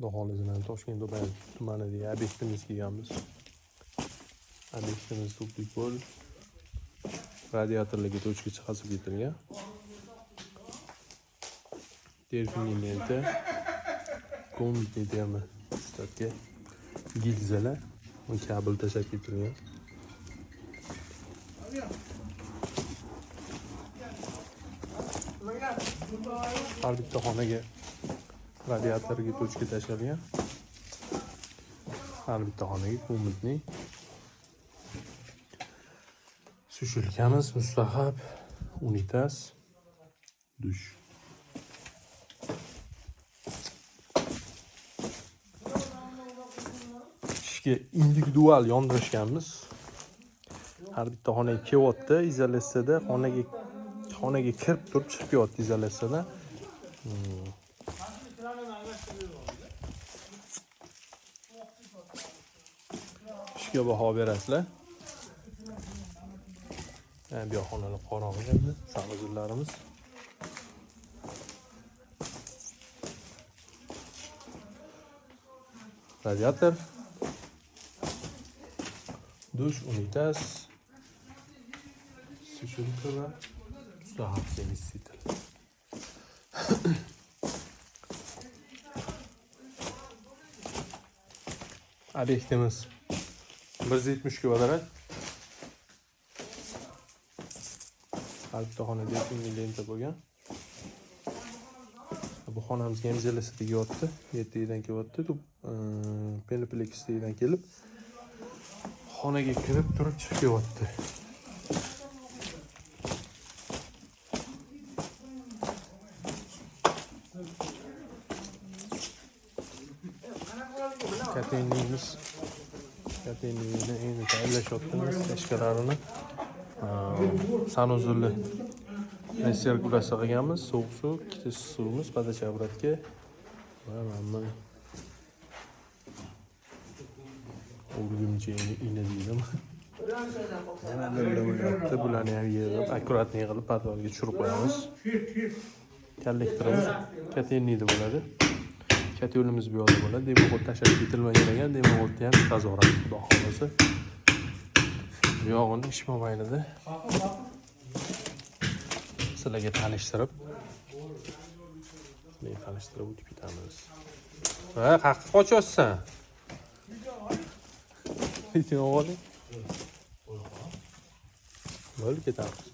Xudo xohlasa Toshkent tumanidagi obyektimizga kelganmiz. Obyektimiz Tuplikko'l radiatorlarga tochka chiqazib ketilgan. Terminalda komnatli termi ustatga gilzalar va kabel tashab ketilgan. Har bitta xonaga radiatorga tochka tashalgan. Har bitta xonaga komnatli sushilkamiz, mustahab, unitaz, dush. Ishga individual yondirishganmiz. Har bitta xonaga kelyapti, izolyatsiyada xonaga kirib turib chiqib kelyapti izolyatsiyada. Ishga baho berasizlar. Bu xonalar qorong'i endi, sanuzullarimiz. Radiator, dush, unitaz, sushilka va mustahab zamestитель. Obyektimiz 170 kvadrat. Har bitta xonada lenta bo'lgan. Bu xonamizga ham izolyatsiya tegyapti. 7 dan kelyapti. Penopleksdan kelib xonaga kirib turib chiqib kelyapti. Kateniyni endi tayyorlashyapmiz tashkalarini. Sanuzulni resirkulasiya qilganmiz. Sovuq suv, kitish suvimiz podacha obratga va mana o'rgimchi ina deydimi. Bularni ham yig'ib, akkuratni qilib podvalga tushirib qo'yamiz. Kollektorimiz kateniyda bo'ladi. Katyolimiz bu yoqda bo'ladi. Demoqot tashlab ketilmagan ekan. Demoqotni ham tozalab xudo xolasa. Bu yog'ini ish mobaynida sizlarga tanishtirib o'tib ketamiz. Va qayerga qochyapsan? Video oling. Bo'lib ketamiz.